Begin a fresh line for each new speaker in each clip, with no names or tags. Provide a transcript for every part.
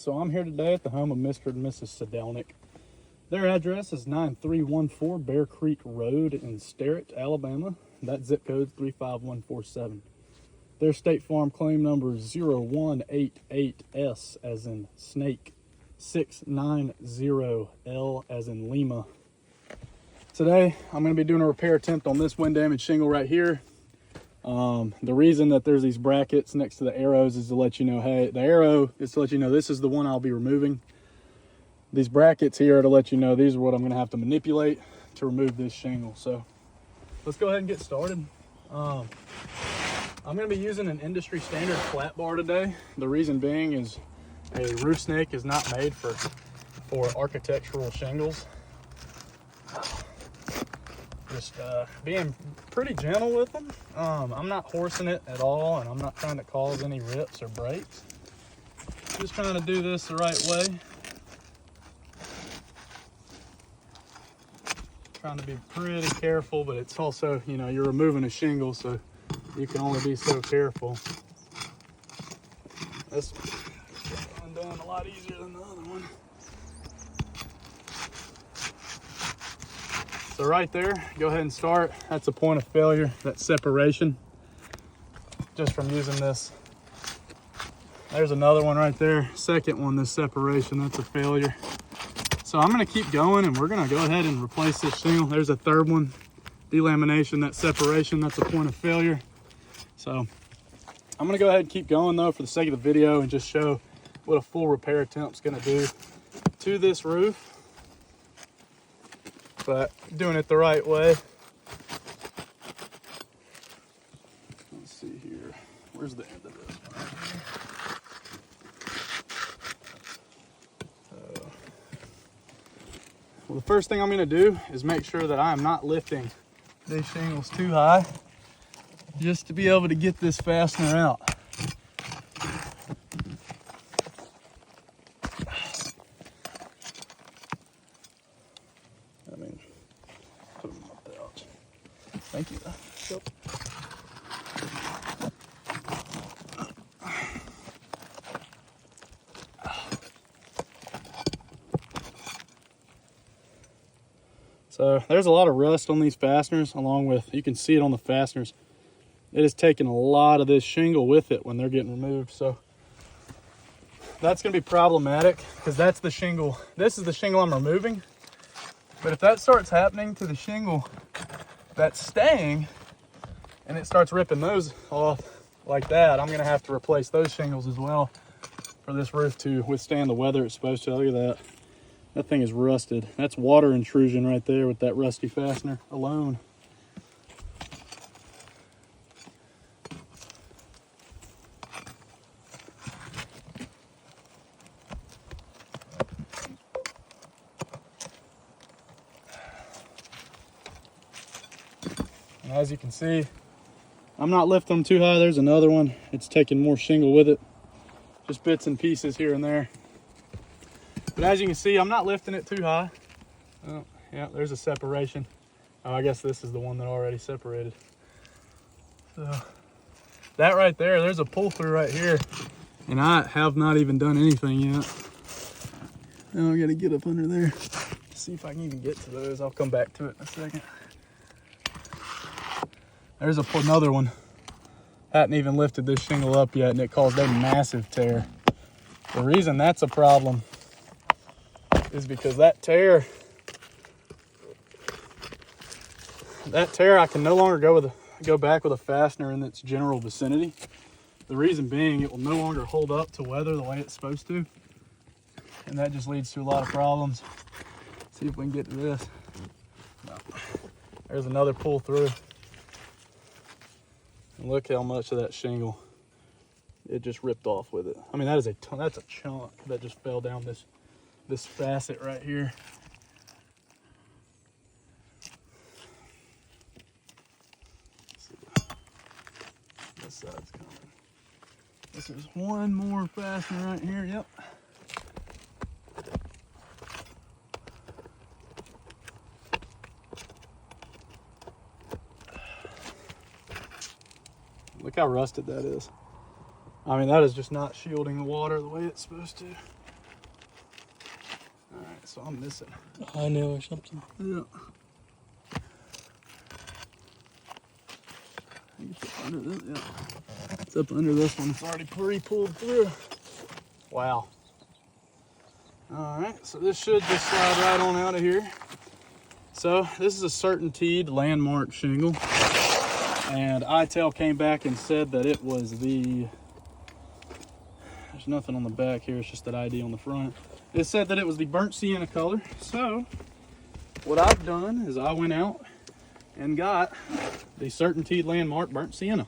So I'm here today at the home of Mr. and Mrs. Sidelnik. Their address is 9314 Bear Creek Road in Sterrett, Alabama. That zip code is 35147. Their State Farm claim number is 0188S as in snake, 690L as in Lima. Today, I'm going to be doing a repair attempt on this wind damaged shingle right here. The reason that there's these brackets next to the arrows is to let you know, hey, the arrow is to let you know this is the one I'll be removing. These brackets here are to let you know these are what I'm going to have to manipulate to remove this shingle. So let's go ahead and get started. I'm going to be using an industry standard flat bar today. The reason being is a roof snake is not made for architectural shingles. Just being pretty gentle with them. I'm not horsing it at all, and I'm not trying to cause any rips or breaks. Just trying to do this the right way. Trying to be pretty careful, but it's also, you know, you're removing a shingle, so you can only be so careful. This one done a lot easier than the other one. So right there, go ahead and start. That's a point of failure, that separation, just from using this. There's another one right there. Second one, this separation, that's a failure. So I'm gonna keep going and we're gonna go ahead and replace this shingle. There's a third one, delamination, that separation, that's a point of failure. So I'm gonna go ahead and keep going though for the sake of the video and just show what a full repair attempt's gonna do to this roof. But doing it the right way. Let's see here. Where's the end of this one? Well, the first thing I'm going to do is make sure that I am not lifting these shingles too high, just to be able to get this fastener out. Put them in my pouch. Thank you. Yep. So there's a lot of rust on these fasteners, along with, you can see it on the fasteners. It has taken a lot of this shingle with it when they're getting removed. So that's going to be problematic because that's the shingle. This is the shingle I'm removing. But if that starts happening to the shingle that's staying and it starts ripping those off like that, I'm going to have to replace those shingles as well for this roof to withstand the weather it's supposed to. Look at that. That thing is rusted. That's water intrusion right there with that rusty fastener alone. And as you can see, I'm not lifting them too high. There's another one. It's taking more shingle with it. Just bits and pieces here and there. But as you can see, I'm not lifting it too high. Oh, yeah, there's a separation. Oh, I guess this is the one that already separated. So that right there, there's a pull through right here. And I have not even done anything yet. Now I gotta get up under there. See if I can even get to those. I'll come back to it in a second. There's another one. Hadn't even lifted this shingle up yet and it caused a massive tear. The reason that's a problem is because that tear I can no longer go back with a fastener in its general vicinity. The reason being, it will no longer hold up to weather the way it's supposed to. And that just leads to a lot of problems. Let's see if we can get to this. No. There's another pull through. And look how much of that shingle it just ripped off with it. I mean, that's a chunk that just fell down this facet right here. Let's see. This side's coming. This is one more fastener right here. Yep. Look how rusted that is. I mean, that is just not shielding the water the way it's supposed to. Alright, so I'm missing
a high nail or something.
Yeah. It's up under this, yeah. It's up under this one. It's already pre-pulled through. Wow. Alright, so this should just slide right on out of here. So this is a Certainteed landmark shingle. And ITEL came back and said that it was the, there's nothing on the back here, it's just that ID on the front. It said that it was the burnt sienna color. So what I've done is I went out and got the Certainteed landmark burnt sienna.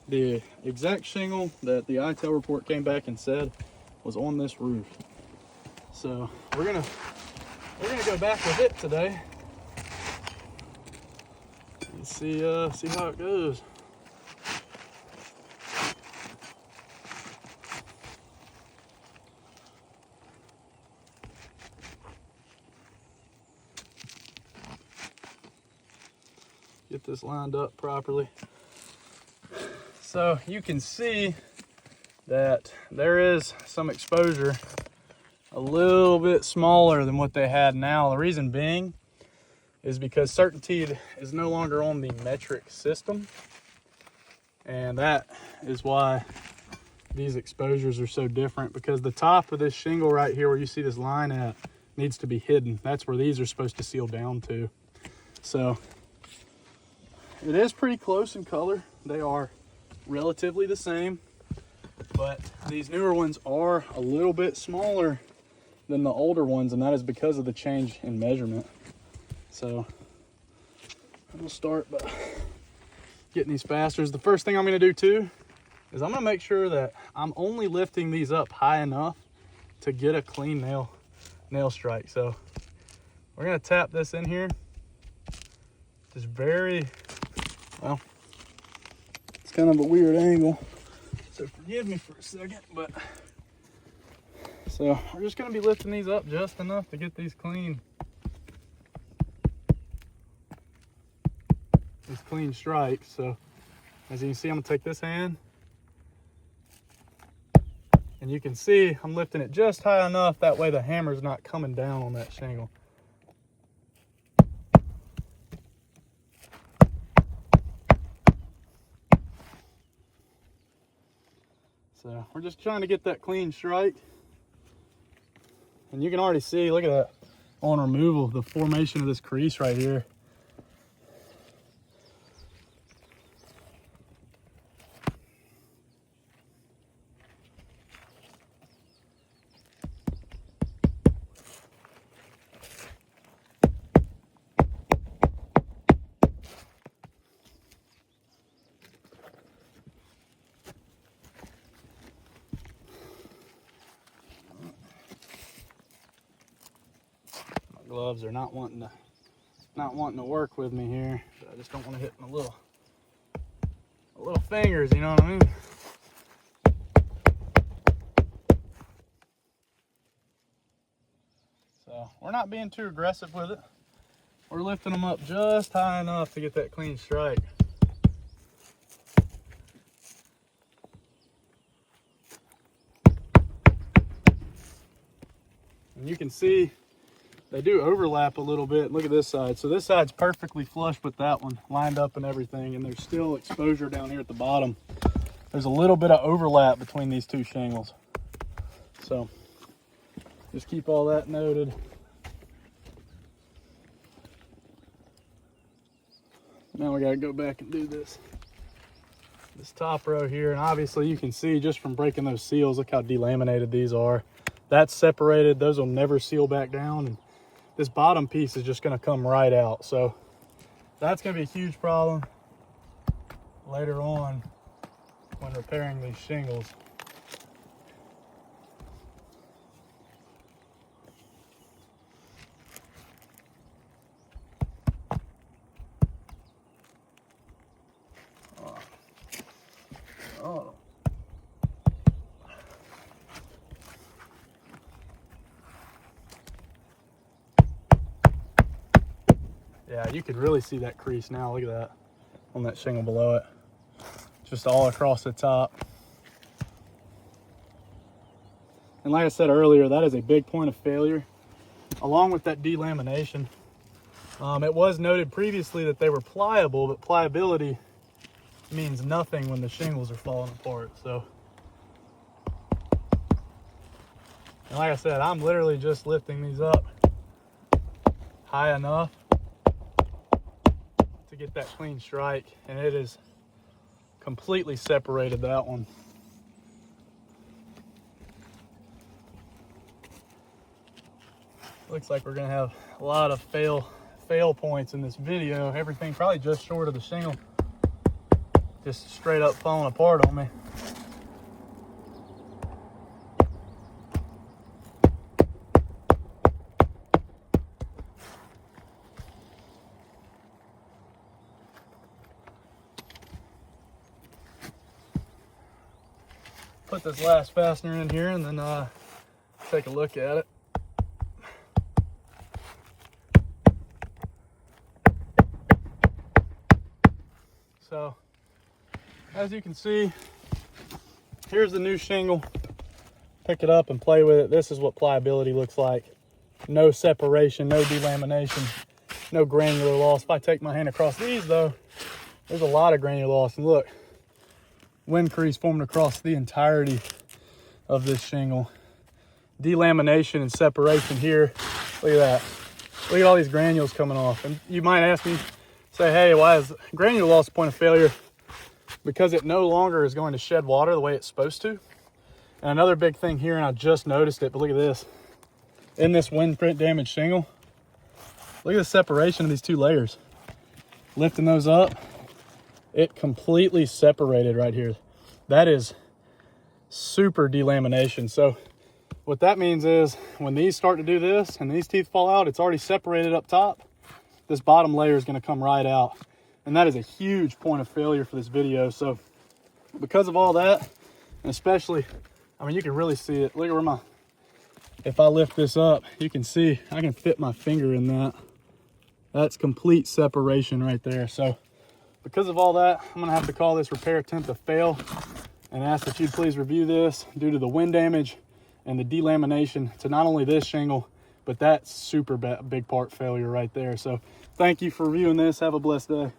The exact shingle that the ITEL report came back and said was on this roof. So we're gonna go back with it today and see how it goes. Get this lined up properly. So you can see that there is some exposure a little bit smaller than what they had now. The reason being is because Certainteed is no longer on the metric system, and that is why these exposures are so different, because the top of this shingle right here where you see this line at needs to be hidden. That's where these are supposed to seal down to. So it is pretty close in color. They are relatively the same, but these newer ones are a little bit smaller than the older ones, and that is because of the change in measurement. So we'll start by getting these fasteners. The first thing I'm going to do too is I'm going to make sure that I'm only lifting these up high enough to get a clean nail strike. So we're going to tap this in here just very well. It's kind of a weird angle, so forgive me for a second, but so we're just going to be lifting these up just enough to get these clean strikes. So as you can see, I'm going to take this hand, and you can see I'm lifting it just high enough, that way the hammer's not coming down on that shingle. So we're just trying to get that clean strike. And you can already see, look at that, on removal, the formation of this crease right here. Gloves are not wanting to work with me here. So I just don't want to hit my little fingers, you know what I mean? So we're not being too aggressive with it. We're lifting them up just high enough to get that clean strike. And you can see they do overlap a little bit. Look at this side. So this side's perfectly flush with that one, lined up and everything, and there's still exposure down here at the bottom. There's a little bit of overlap between these two shingles. So just keep all that noted. Now we gotta go back and do this top row here, and obviously you can see just from breaking those seals, look how delaminated these are. That's separated, those will never seal back down, and this bottom piece is just going to come right out. So that's going to be a huge problem later on when repairing these shingles. Oh. Yeah, you could really see that crease now. Look at that on that shingle below it. Just all across the top. And like I said earlier, that is a big point of failure, along with that delamination. It was noted previously that they were pliable, but pliability means nothing when the shingles are falling apart. So, and like I said, I'm literally just lifting these up high enough to get that clean strike, and it is completely separated that one. Looks like we're gonna have a lot of fail points in this video. Everything probably just short of the shingle, just straight up falling apart on me. Put this last fastener in here and then take a look at it. So, as you can see, here's the new shingle. Pick it up and play with it. This is what pliability looks like. No separation, no delamination, no granular loss. If I take my hand across these though, there's a lot of granular loss. And look, wind crease formed across the entirety of this shingle. Delamination and separation here. Look at that. Look at all these granules coming off. And you might ask me, say, hey, why is granular loss a point of failure? Because it no longer is going to shed water the way it's supposed to. And another big thing here, and I just noticed it, but look at this. In this wind print damaged shingle, look at the separation of these two layers. Lifting those up, it completely separated right here. That is super delamination. So what that means is when these start to do this and these teeth fall out, it's already separated up top. This bottom layer is going to come right out. And that is a huge point of failure for this video. So because of all that, and especially, I mean, you can really see it. Look at where if I lift this up, you can see I can fit my finger in that. That's complete separation right there. So because of all that, I'm going to have to call this repair attempt a fail and ask that you please review this due to the wind damage and the delamination to not only this shingle, but that's super big part failure right there. So thank you for reviewing this. Have a blessed day.